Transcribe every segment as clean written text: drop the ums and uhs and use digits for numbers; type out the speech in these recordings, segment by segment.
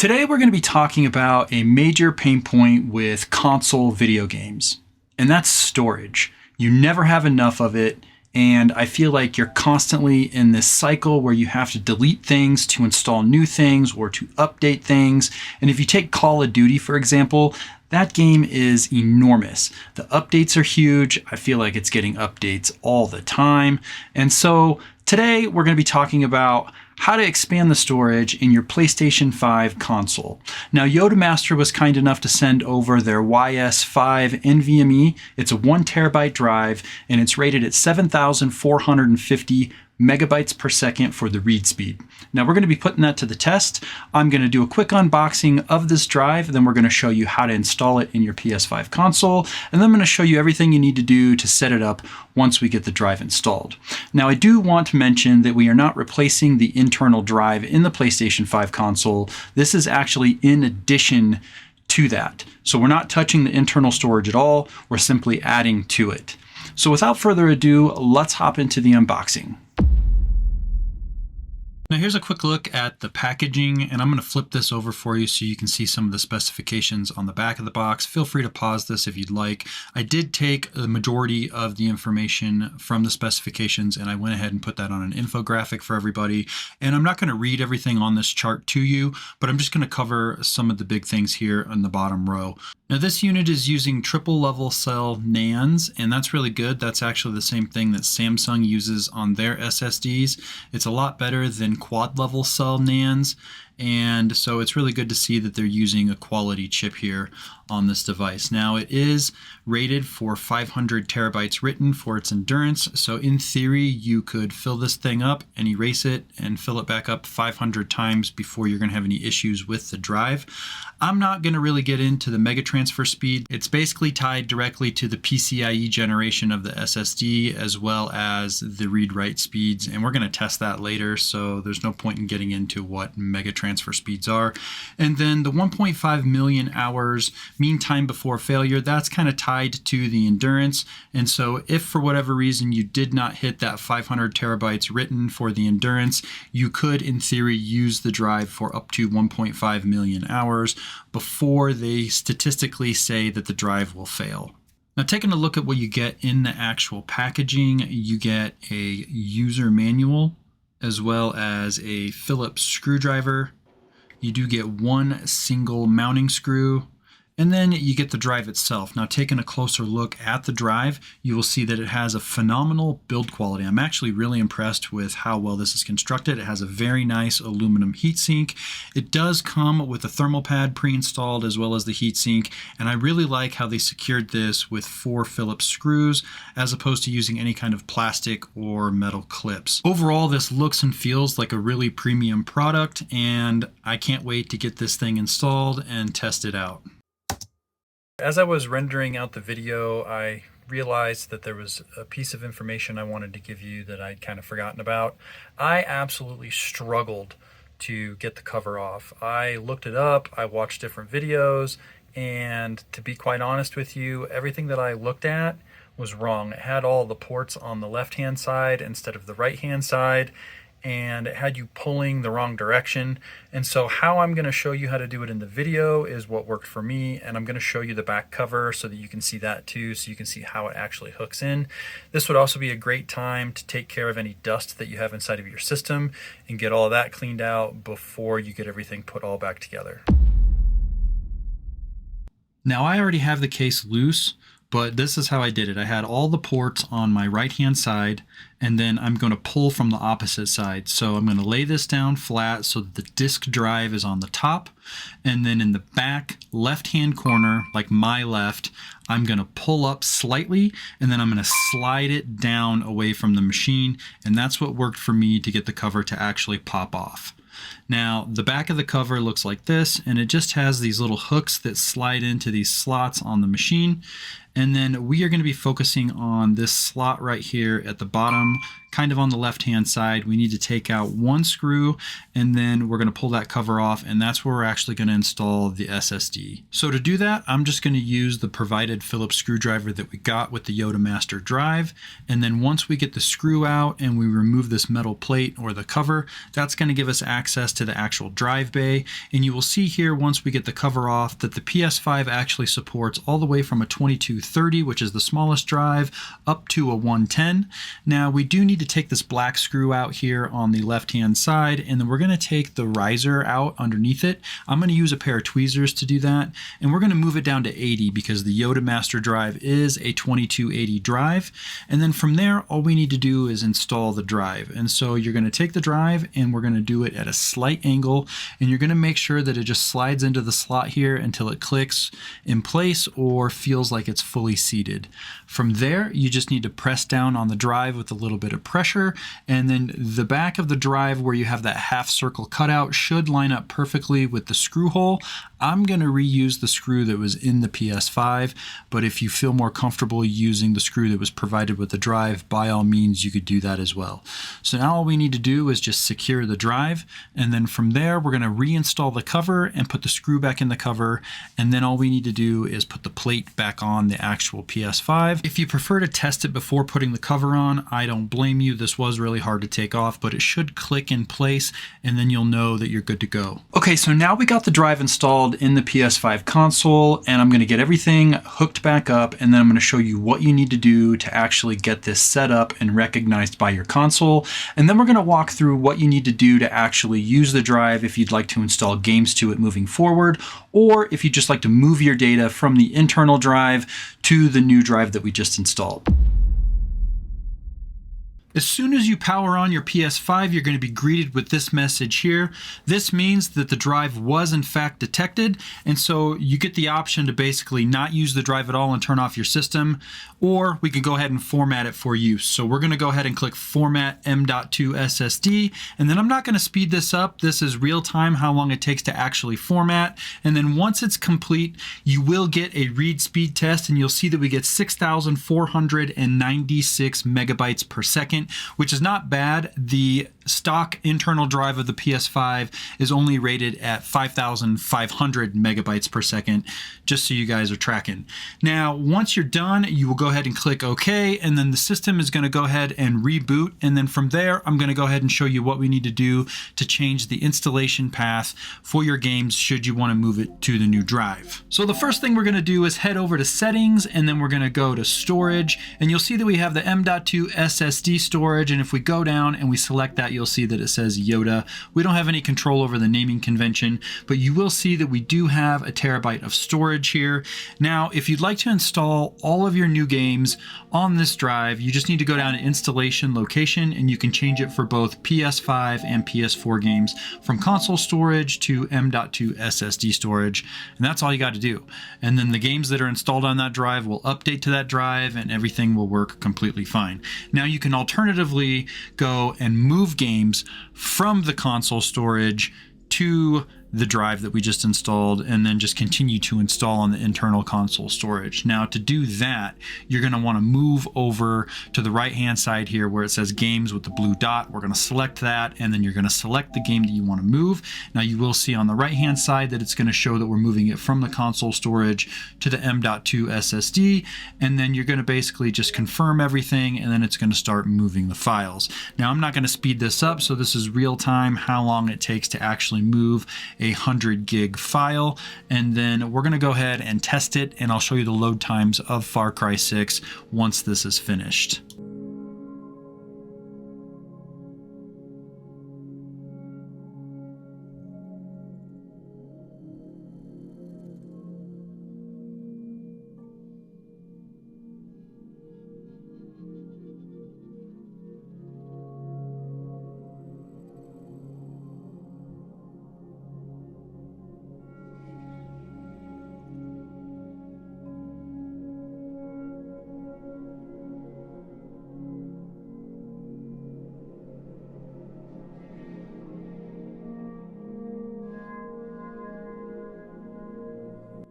Today we're going to be talking about a major pain point with console video games, and that's storage. You never have enough of it, and I feel like you're constantly in this cycle where you have to delete things to install new things or to update things. And if you take Call of Duty, for example, that game is enormous. The updates are huge. I feel like it's getting updates all the time. And so today we're going to be talking about how to expand the storage in your PlayStation 5 console. Now, Yottamaster was kind enough to send over their YS5 NVMe. It's a 1 terabyte drive, and it's rated at 7,450 megabytes per second for the read speed. Now we're going to be putting that to the test. I'm going to do a quick unboxing of this drive, then we're going to show you how to install it in your PS5 console, and then I'm going to show you everything you need to do to set it up once we get the drive installed. Now I do want to mention that we are not replacing the internal drive in the PlayStation 5 console. This is actually in addition to that. So we're not touching the internal storage at all, we're simply adding to it. So without further ado, let's hop into the unboxing. Now here's a quick look at the packaging, and I'm going to flip this over for you so you can see some of the specifications on the back of the box. Feel free to pause this if you'd like. I did take the majority of the information from the specifications and I went ahead and put that on an infographic for everybody. And I'm not going to read everything on this chart to you, but I'm just going to cover some of the big things here on the bottom row. Now this unit is using triple level cell NANds, and that's really good. That's actually the same thing that Samsung uses on their SSDs. It's a lot better than quad level cell NANds, and so it's really good to see that they're using a quality chip here on this device. Now it is rated for 500 terabytes written for its endurance, so in theory you could fill this thing up and erase it and fill it back up 500 times before you're going to have any issues with the drive. I'm not going to really get into the mega transfer speed. It's basically tied directly to the PCIe generation of the SSD as well as the read-write speeds, and we're going to test that later, so there's no point in getting into what mega transfer speeds are. And then the 1.5 million hours mean time before failure, that's kind of tied to the endurance. And so if for whatever reason you did not hit that 500 terabytes written for the endurance, you could in theory use the drive for up to 1.5 million hours before they statistically say that the drive will fail. Now, taking a look at what you get in the actual packaging, you get a user manual as well as a Phillips screwdriver. You do get one single mounting screw, and then you get the drive itself. Now, taking a closer look at the drive, you will see that it has a phenomenal build quality. I'm actually really impressed with how well this is constructed. It has a very nice aluminum heatsink. It does come with a thermal pad pre-installed as well as the heatsink, and I really like how they secured this with 4 Phillips screws as opposed to using any kind of plastic or metal clips. Overall, this looks and feels like a really premium product, and I can't wait to get this thing installed and test it out. As I was rendering out the video, I realized that there was a piece of information I wanted to give you that I'd kind of forgotten about. I absolutely struggled to get the cover off. I looked it up, I watched different videos, and to be quite honest with you, everything that I looked at was wrong. It had all the ports on the left-hand side instead of the right-hand side, and it had you pulling the wrong direction. And so how I'm going to show you how to do it in the video is what worked for me, and I'm going to show you the back cover so that you can see that too, so you can see how it actually hooks in. This would also be a great time to take care of any dust that you have inside of your system and get all of that cleaned out before you get everything put all back together. Now I already have the case loose, but this is how I did it. I had all the ports on my right-hand side, and then I'm going to pull from the opposite side. So I'm going to lay this down flat so that the disk drive is on the top, and then in the back left-hand corner, like my left, I'm going to pull up slightly, and then I'm going to slide it down away from the machine, and that's what worked for me to get the cover to actually pop off. Now, the back of the cover looks like this, and it just has these little hooks that slide into these slots on the machine. And then we are going to be focusing on this slot right here at the bottom, kind of on the left-hand side. We need to take out one screw, and then we're going to pull that cover off, and that's where we're actually going to install the SSD. So to do that, I'm just going to use the provided Phillips screwdriver that we got with the Yottamaster drive, and then once we get the screw out and we remove this metal plate or the cover, that's going to give us access to the actual drive bay. And you will see here once we get the cover off that the PS5 actually supports all the way from a 2230, which is the smallest drive, up to a 110. Now we do need to take this black screw out here on the left hand side, and then we're going to take the riser out underneath it. I'm going to use a pair of tweezers to do that, and we're going to move it down to 80 because the Yottamaster drive is a 2280 drive. And then from there, all we need to do is install the drive. And so you're going to take the drive and we're going to do it at a slight angle, and you're going to make sure that it just slides into the slot here until it clicks in place or feels like it's fully seated. From there, you just need to press down on the drive with a little bit of pressure, and then the back of the drive where you have that half circle cutout should line up perfectly with the screw hole. I'm going to reuse the screw that was in the PS5, but if you feel more comfortable using the screw that was provided with the drive, by all means you could do that as well. So now all we need to do is just secure the drive, and then from there we're going to reinstall the cover and put the screw back in the cover, and then all we need to do is put the plate back on the actual PS5. If you prefer to test it before putting the cover on, I don't blame you. This was really hard to take off, but it should click in place and then you'll know that you're good to go. Okay, so now we got the drive installed in the PS5 console, and I'm going to get everything hooked back up, and then I'm going to show you what you need to do to actually get this set up and recognized by your console. And then we're going to walk through what you need to do to actually use the drive if you'd like to install games to it moving forward, or if you'd just like to move your data from the internal drive to the new drive that we just installed. As soon as you power on your PS5, you're going to be greeted with this message here. This means that the drive was in fact detected, and so you get the option to basically not use the drive at all and turn off your system, or we can go ahead and format it for use. So we're going to go ahead and click Format M.2 SSD, and then I'm not going to speed this up. This is real time how long it takes to actually format, and then once it's complete, you will get a read speed test, and you'll see that we get 6,496 megabytes per second, which is not bad. The stock internal drive of the PS5 is only rated at 5,500 megabytes per second, just so you guys are tracking. Now, once you're done, you will go ahead and click OK, and then the system is going to go ahead and reboot. And then from there, I'm going to go ahead and show you what we need to do to change the installation path for your games should you want to move it to the new drive. So the first thing we're going to do is head over to settings, and then we're going to go to storage, and you'll see that we have the M.2 SSD storage. And if we go down and we select that, you'll see that it says Yotta. We don't have any control over the naming convention, but you will see that we do have a terabyte of storage here. Now, if you'd like to install all of your new games on this drive, you just need to go down to installation location, and you can change it for both PS5 and PS4 games from console storage to M.2 SSD storage. And that's all you got to do. And then the games that are installed on that drive will update to that drive, and everything will work completely fine. Now, you can alternatively go and move games from the console storage to the drive that we just installed, and then just continue to install on the internal console storage. Now, to do that, you're going to want to move over to the right hand side here where it says games with the blue dot. We're going to select that, and then you're going to select the game that you want to move. Now, you will see on the right hand side that it's going to show that we're moving it from the console storage to the M.2 SSD, and then you're going to basically just confirm everything, and then it's going to start moving the files. Now, I'm not going to speed this up, so this is real time how long it takes to actually move a 100 gig file, and then we're going to go ahead and test it, and I'll show you the load times of Far Cry 6 once this is finished.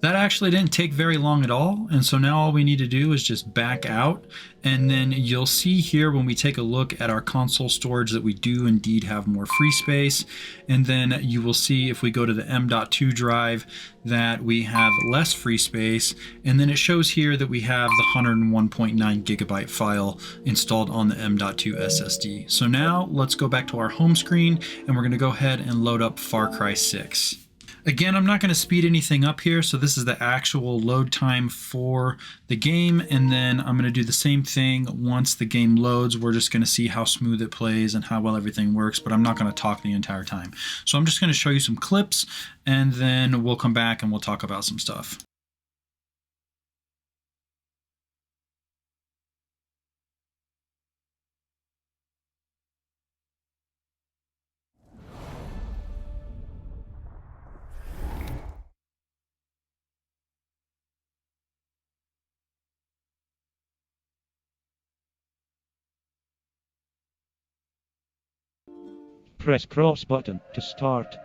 That actually didn't take very long at all. And so now all we need to do is just back out. And then you'll see here when we take a look at our console storage that we do indeed have more free space. And then you will see if we go to the M.2 drive that we have less free space. And then it shows here that we have the 101.9 gigabyte file installed on the M.2 SSD. So now let's go back to our home screen and we're going to go ahead and load up Far Cry 6. Again, I'm not going to speed anything up here, so this is the actual load time for the game, and then I'm going to do the same thing once the game loads. We're just going to see how smooth it plays and how well everything works, but I'm not going to talk the entire time. So I'm just going to show you some clips, and then we'll come back and we'll talk about some stuff. Press cross button to start.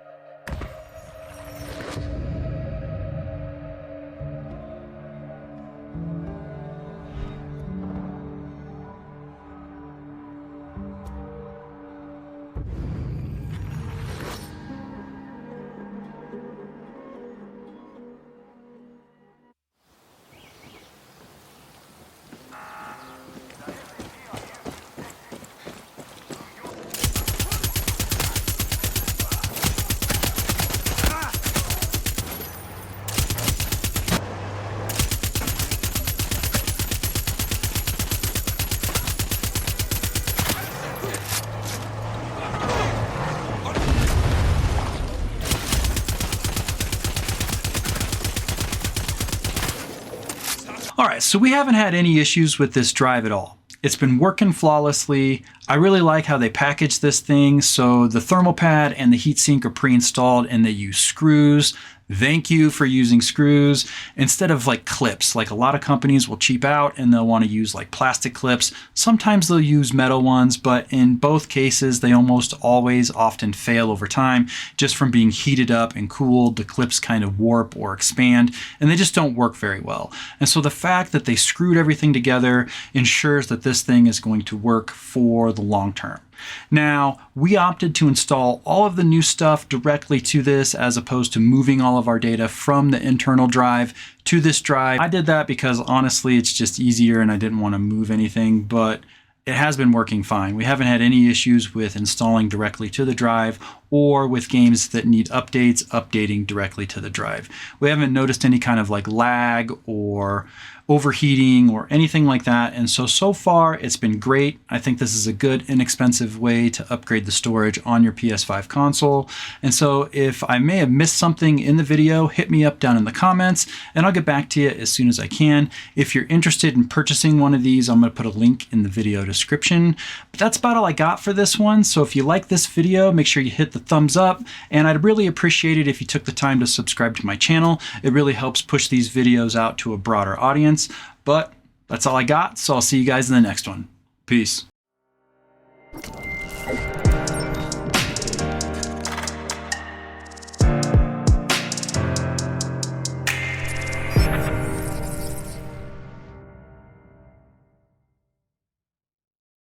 All right, so we haven't had any issues with this drive at all. It's been working flawlessly. I really like how they package this thing. So the thermal pad and the heatsink are pre-installed and they use screws. Thank you for using screws instead of like clips. Like a lot of companies will cheap out and they'll want to use like plastic clips. Sometimes they'll use metal ones, but in both cases, they almost always often fail over time just from being heated up and cooled. The clips kind of warp or expand and they just don't work very well. And so the fact that they screwed everything together ensures that this thing is going to work for the long term. Now, we opted to install all of the new stuff directly to this as opposed to moving all of our data from the internal drive to this drive. I did that because honestly, it's just easier and I didn't want to move anything, but it has been working fine. We haven't had any issues with installing directly to the drive or with games that need updates, updating directly to the drive. We haven't noticed any kind of like lag or overheating or anything like that. And so far it's been great. I think this is a good, inexpensive way to upgrade the storage on your PS5 console. And so if I may have missed something in the video, hit me up down in the comments and I'll get back to you as soon as I can. If you're interested in purchasing one of these, I'm going to put a link in the video description. But that's about all I got for this one. So if you like this video, make sure you hit the thumbs up, and I'd really appreciate it if you took the time to subscribe to my channel. It really helps push these videos out to a broader audience. But that's all I got, so I'll see you guys in the next one. Peace.